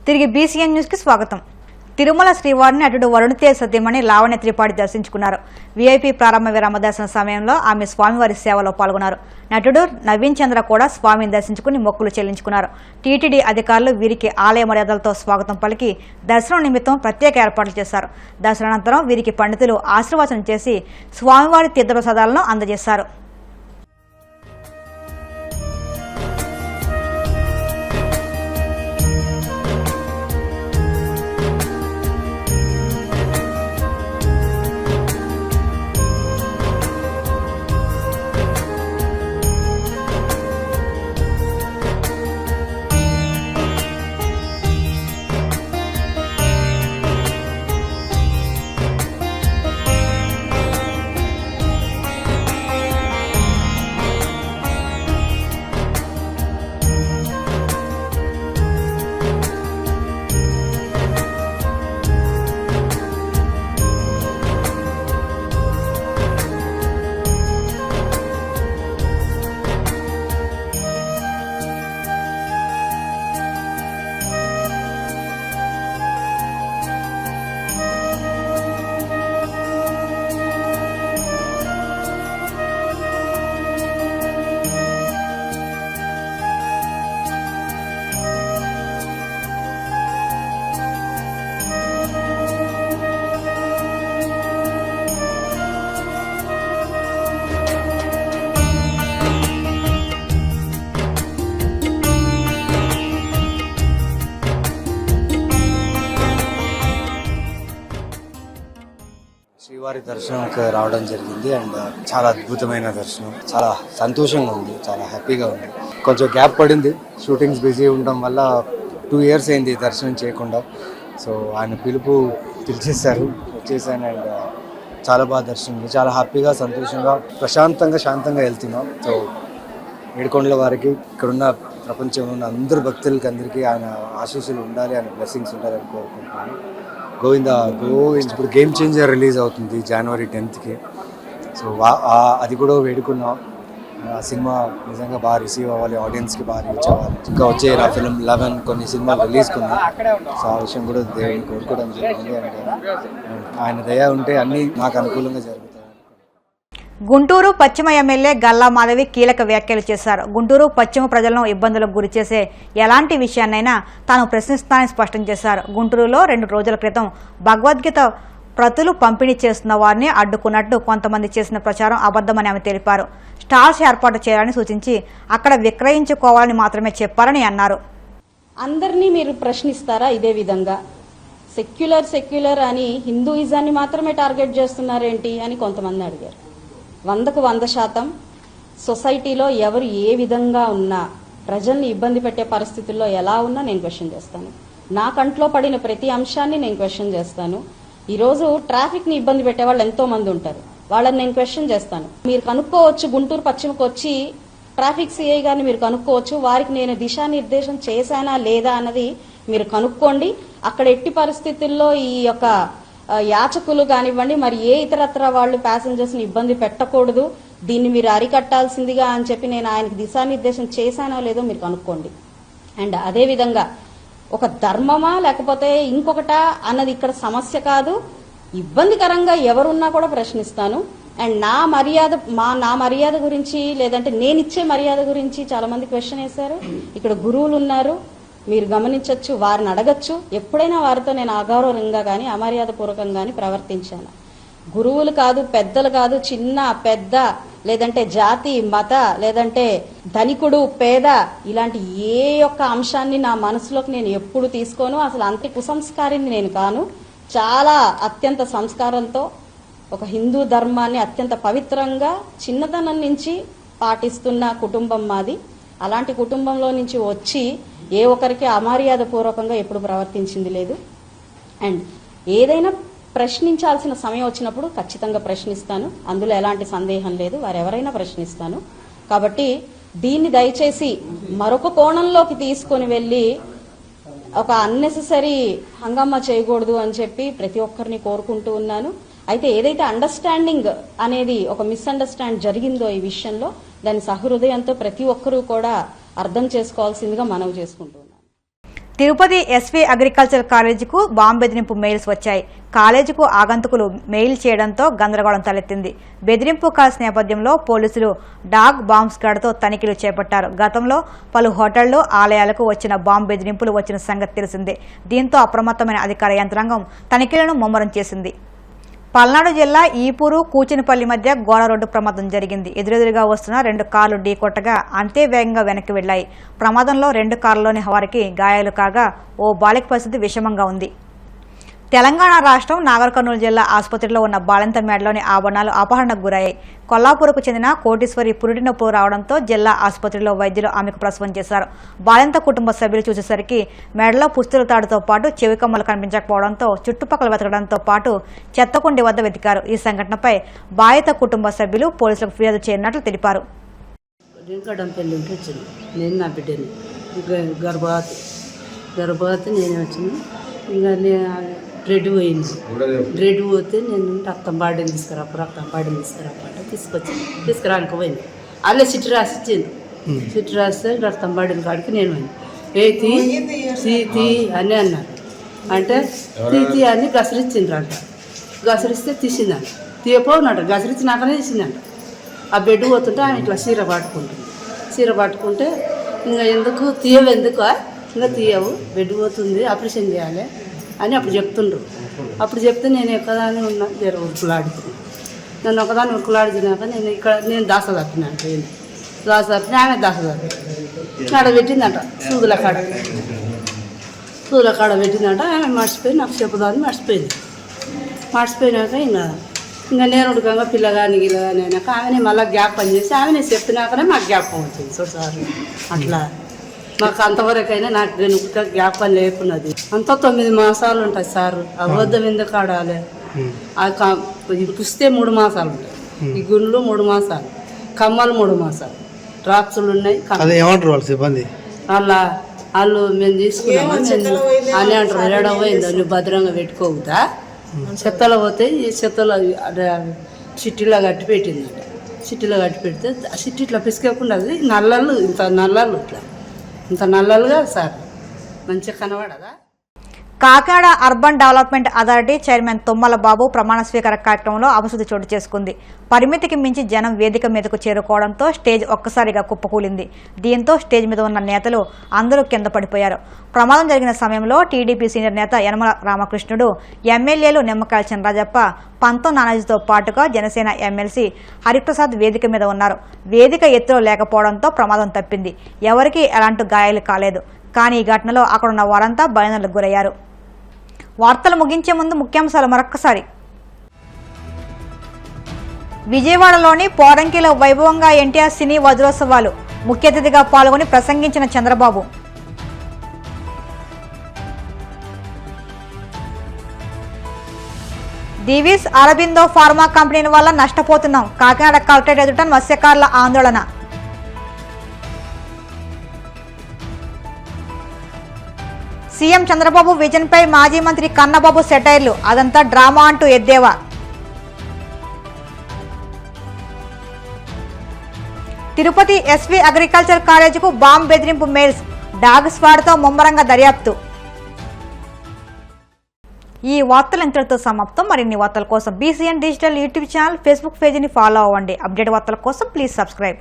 తిరిగి BCN news కి స్వాగతం. తిరుమల శ్రీవారిని నటుడు వరుణ్ తేజ్ సతీమణి లావణ్య త్రిపాఠి దర్శించుకున్నారు. వీఐపీ ప్రారంభ విరామ దర్శన సమయంలో ఆమె స్వామివారి సేవలో పాల్గొన్నారు. నటుడు నవీన్ చంద్ర కూడా స్వామిని దర్శించుకుని మొక్కులు చెల్లించుకున్నారు. టీటీడీ అధికారులు వీరికి ఆలయ మర్యాదలతో స్వాగతం పలికి దర్శనం నిమిత్తం ప్రత్యేక ఏర్పాట్లు చేశారు. దర్శనానంతరం వీరికి పండితులు ఆశీర్వచనం చేసి స్వామివారి తీర్థప్రసాదాలను అందజేశారు. శ్రీవారి దర్శనంకి రావడం జరిగింది అండ్ చాలా అద్భుతమైన దర్శనం. చాలా సంతోషంగా ఉంది, చాలా హ్యాపీగా ఉంది. కొంచెం గ్యాప్ పడింది, షూటింగ్స్ బిజీ ఉండడం వల్ల 2 years అయింది దర్శనం చేయకుండా. సో ఆయన పిలిచేశారు, వచ్చేసాను అండ్ చాలా బాగా దర్శనం, చాలా హ్యాపీగా సంతోషంగా ప్రశాంతంగా శాంతంగా వెళ్తున్నాం. సో ఏడుకొండల వారికి ఇక్కడున్న ప్రపంచంలో ఉన్న అందరు భక్తులకి అందరికీ ఆయన ఆశీస్సులు ఉండాలి, ఆయన బ్లెస్సింగ్స్ ఉండాలని కోరుకుంటున్నాను. గోవింద ఇప్పుడు గేమ్ చేంజర్ రిలీజ్ అవుతుంది January 10th. సో అది కూడా వేడుకున్నాం. ఆ సినిమా నిజంగా బాగా రిసీవ్ అవ్వాలి, ఆడియన్స్కి బాగా రీచ్ అవ్వాలి. ఇంకా వచ్చే నా ఫిల్మ్ 11 కొన్ని సినిమాలు రిలీజ్ కున్నాం. సో ఆ విషయం కూడా దేవుడిని కోరుకోవడం జరిగింది. అంటే ఆయన దయ ఉంటే అన్నీ నాకు అనుకూలంగా జరుగుతాయి. గుంటూరు పశ్చిమ ఎమ్మెల్యే గల్లా మాధవి కీలక వ్యాఖ్యలు చేశారు. గుంటూరు పశ్చిమ ప్రజలను ఇబ్బందులకు గురిచేసే ఎలాంటి విషయాన్నైనా తాను ప్రశ్నిస్తానని స్పష్టం చేశారు. గుంటూరులో 2 రోజుల క్రితం భగవద్గీత ప్రతులు పంపిణీ చేస్తున్న వారిని అడ్డుకున్నట్టు కొంతమంది చేసిన ప్రచారం అబద్దమని ఆమె తెలిపారు. స్టాల్స్ ఏర్పాటు చేయాలని సూచించి అక్కడ విక్రయించుకోవాలని మాత్రమే చెప్పారని అన్నారు. అందరినీ మీరు ప్రశ్నిస్తారా? ఇదే విధంగా సెక్యులర్ అని హిందూయిజాన్ని మాత్రమే టార్గెట్ చేస్తున్నారేంటి అని కొంతమంది అడిగారు. 100కు 100% సొసైటీలో ఎవరు ఏ విధంగా ఉన్నా, ప్రజల్ని ఇబ్బంది పెట్టే పరిస్థితుల్లో ఎలా ఉన్నా నేను క్వశ్చన్ చేస్తాను. నా కంట్లో పడిన ప్రతి అంశాన్ని నేను క్వశ్చన్ చేస్తాను. ఈరోజు ట్రాఫిక్ ని ఇబ్బంది పెట్టే వాళ్ళు ఎంతో మంది ఉంటారు, వాళ్ళని నేను క్వశ్చన్ చేస్తాను. మీరు కనుక్కోవచ్చు, గుంటూరు పశ్చిమకు వచ్చి ట్రాఫిక్ సిఐ గారిని మీరు కనుక్కోవచ్చు, వారికి నేను దిశానిర్దేశం చేశానా లేదా అన్నది మీరు కనుక్కోండి. అక్కడ ఎట్టి పరిస్థితుల్లో ఈ యొక్క యాచకులు కానివ్వండి, మరి ఏ ఇతరత్ర వాళ్ళు ప్యాసింజర్స్ ని ఇబ్బంది పెట్టకూడదు, దీన్ని మీరు అరికట్టాల్సిందిగా అని చెప్పి నేను ఆయనకు దిశానిర్దేశం చేశానో లేదో మీరు కనుక్కోండి. అండ్ అదే విధంగా ఒక ధర్మమా లేకపోతే ఇంకొకటా అన్నది ఇక్కడ సమస్య కాదు. ఇబ్బందికరంగా ఎవరున్నా కూడా ప్రశ్నిస్తాను. అండ్ నా మర్యాద గురించి, లేదంటే నేనిచ్చే మర్యాద గురించి చాలా మంది క్వశ్చన్ వేశారు. ఇక్కడ గురువులు ఉన్నారు, మీరు గమనించవచ్చు, వారిని అడగచ్చు. ఎప్పుడైనా వారితో నేను అగౌరవంగా కానీ అమర్యాద పూర్వకంగా కానీ ప్రవర్తించాను. గురువులు కాదు, పెద్దలు కాదు, చిన్న పెద్ద, లేదంటే జాతి మత, లేదంటే ధనికుడు పేద, ఇలాంటి ఏ ఒక్క అంశాన్ని నా మనసులోకి నేను ఎప్పుడు తీసుకోను. అసలు అంత కుసంస్కారిని నేను కాను. చాలా అత్యంత సంస్కారంతో ఒక హిందూ ధర్మాన్ని అత్యంత పవిత్రంగా చిన్నతనం నుంచి పాటిస్తున్న కుటుంబం మాది. అలాంటి కుటుంబంలో నుంచి వచ్చి ఏ ఒక్కరికి అమర్యాద పూర్వకంగా ఎప్పుడు ప్రవర్తించింది లేదు. అండ్ ఏదైనా ప్రశ్నించాల్సిన సమయం వచ్చినప్పుడు ఖచ్చితంగా ప్రశ్నిస్తాను, అందులో ఎలాంటి సందేహం లేదు. వారెవరైనా ప్రశ్నిస్తాను. కాబట్టి దీన్ని దయచేసి మరొక కోణంలోకి తీసుకొని వెళ్ళి ఒక అన్నెసెసరీ హంగామా చేయకూడదు అని చెప్పి ప్రతి ఒక్కరిని కోరుకుంటూ ఉన్నాను. అయితే ఏదైతే అండర్స్టాండింగ్ అనేది ఒక మిస్అండర్స్టాండ్ జరిగిందో ఈ విషయంలో, దాని సహృదయంతో ప్రతి ఒక్కరూ కూడా అర్థం చేసుకోవాల్సిందిగా మనవి చేసుకుంటున్నాను. తిరుపతి ఎస్వి అగ్రికల్చర్ కాలేజీకు బాంబు బెదిరింపు మెయిల్స్ వచ్చాయి. కాలేజీకు ఆగంతుకులు మెయిల్ చేయడంతో గందరగోళం తలెత్తింది. బెదిరింపు కాల్స్ నేపథ్యంలో పోలీసులు డాగ్ బాంబ్ స్క్వాడ్తో తనిఖీలు చేపట్టారు. గతంలో పలు హోటళ్లు, ఆలయాలకు వచ్చిన బాంబు బెదిరింపులు వచ్చిన సంగతి తెలిసిందే. దీంతో అప్రమత్తమైన అధికార యంత్రాంగం తనిఖీలను ముమ్మరం చేసింది. పల్నాడు జిల్లా ఈపూరు, కూచినపల్లి మధ్య ఘోర రోడ్డు ప్రమాదం జరిగింది. ఎదురెదురుగా వస్తున్న 2 కార్లు ఢీకొట్టగా అంతే వేగంగా వెనక్కి వెళ్లాయి. ప్రమాదంలో 2 కార్లలోని వారికి గాయాలు కాగా ఓ బాలిక పరిస్థితి విషమంగా ఉంది. తెలంగాణ రాష్ట్రం నాగర్ కర్నూలు జిల్లా ఆసుపత్రిలో ఉన్న బాలింత మెడలోని ఆభరణాలు అపహరణకు గురయ్యాయి. కొల్లాపూర్కు చెందిన కోటీశ్వరి పురిటి నొప్పులు రావడంతో జిల్లా ఆసుపత్రిలో వైద్యులు ఆమెకు ప్రసవం చేశారు. బాలింత కుటుంబ సభ్యులు చూసేసరికి మెడలో పుస్తుల తాడుతో పాటు చెవి కమ్మలు కనిపించకపోవడంతో చుట్టుపక్కల వెతకడంతో పాటు చెత్తకుండి వద్ద వెతికారు. ఈ సంఘటనపై బాధిత కుటుంబ సభ్యులు పోలీసులకు ఫిర్యాదు చేయనున్నట్లు తెలిపారు. నేను నా బిడ్డని గర్భవతి నేను వచ్చింది. ఇంకా బ్రెడ్ పోయింది. బ్రెడ్ పోతే నేను రక్తం బాడీని తీసుకురాపంటే తీసుకురానికి పోయింది. అల్లే చిట్టు రాసి ఇచ్చింది. చిట్టు రాస్తే రక్తం బాడీని కాడికి నేను పోయింది. తీ అని అన్నారు. అంటే తీ అని గసరిచ్చిండ్రంట. గసరిస్తే తీసిందంట. తీయపోనట గసరిచ్చినాకనే తీసిందంట. ఆ బెడ్ పోతుంటే ఆమె ఇట్లా చీర పట్టుకుంటే ఇంకా ఎందుకు తీయవు, ఎందుకు ఇంకా తీయవు, బెడ్ పోతుంది, ఆపరేషన్ చేయాలి అని అప్పుడు చెప్తుండ్రు. అప్పుడు చెప్తే నేను ఎక్కదాన్ని ఉన్నా ఉరుకులాడుతున్నాను. నన్ను ఒకదాన్ని ఉరుకులాడుతున్నాక నేను దాస తప్పినాను. ఆమె దాస తప్పి కాడ పెట్టిందంట. సూదుల కాడ పెట్టిందంట. ఆమె మర్చిపోయి నాకు చెప్పుదాన్ని మర్చిపోయినాక ఇంకా నేను ఉడకంగా పిల్లగాని గిల్లగాని అయినాక ఆమెనే మళ్ళీ జ్ఞాపకం చేసి ఆమెనే చెప్పినాకనే మాకు జ్ఞాపకం వచ్చింది. చూసారు అట్లా మాకు అంతవరకైనా నాకు వెనుక జ్ఞాపకం లేకున్నది. అంతా 9 మాసాలు ఉంటాయి సార్. అబద్ధం ఎందుకు ఆడాలి? ఈ పుస్తే 3 మాసాలు ఉంటాయి. ఈ గుండ్లు 3 మాసాలు, కమ్మలు 3 మాసాలు, డ్రాప్సులు ఉన్నాయి. వాళ్ళు మేము తీసుకున్నాము అని అంటారు. ఏడవైందో నువ్వు భద్రంగా పెట్టుకోవుతా, చెత్తలో పోతే ఈ చెత్తలో చిట్టిలో కట్టి పెట్టిందంట. చిట్టిలో కట్టి పెడితే ఆ చిట్టి ఇట్లా పిసికేకుండా నల్లలు ఇంత నల్లలుగా సార్ మంచిగా కనబడదా. Kakinada urban development authority chairman Tummala Babu ప్రమాణ స్వీకార కార్యక్రమంలో అపశృతి చోటు చేసుకుంది. పరిమితికి మించి జనం వేదిక మీదకు చేరుకోవడంతో స్టేజ్ ఒక్కసారిగా కుప్పకూలింది. దీంతో స్టేజ్ మీద ఉన్న నేతలు అందరూ కింద పడిపోయారు. ప్రమాదం జరిగిన సమయంలో టీడీపీ సీనియర్ నేత యనమల రామకృష్ణుడు, ఎమ్మెల్యేలు నిమ్మకాయల చినరాజప్ప, పంతం నానాజీతో పాటుగా జనసేన ఎమ్మెల్సీ హరిప్రసాద్ వేదిక మీద ఉన్నారు. వేదిక ఎత్తులో లేకపోవడంతో ప్రమాదం తప్పింది. ఎవరికీ ఎలాంటి గాయాలు కాలేదు. కానీ ఈ ఘటనలో అక్కడున్న వారంతా భయాందోళనకు గురయ్యారు. వార్తలు ముగించే ముందు ముఖ్యాంశాలు మరొక్కసారి. విజయవాడలోని పోరంకిలో వైభవంగా ఎన్టీఆర్ సినీ వజ్రోత్సవాలు. ముఖ్య అతిథిగా పాల్గొని ప్రసంగించిన చంద్రబాబు. దివీస్ అరబిందో ఫార్మా కంపెనీల వల్ల నష్టపోతున్నాం. కాకినాడ కలెక్టరేట్ ఎదుట మత్స్యకారుల ఆందోళన. సీఎం చంద్రబాబు విజన్ పై మాజీ మంత్రి కన్నబాబు సెటైర్లు. అదంతా డ్రామా అంటూ ఎద్దేవా. తిరుపతి ఎస్వి అగ్రికల్చర్ కాలేజీకు బాంబు బెదిరింపు మెయిల్స్. డాగ్ స్క్వాడ్తో ముమ్మరంగా దర్యాప్తు. ఈ వార్తలు ఇంతటితో సమాప్తం. మరిన్ని వార్తల కోసం BCN digital YouTube channel, Facebook పేజీని ఫాలో అవ్వండి. అప్డేట్ వార్తల కోసం ప్లీజ్ సబ్స్క్రైబ్.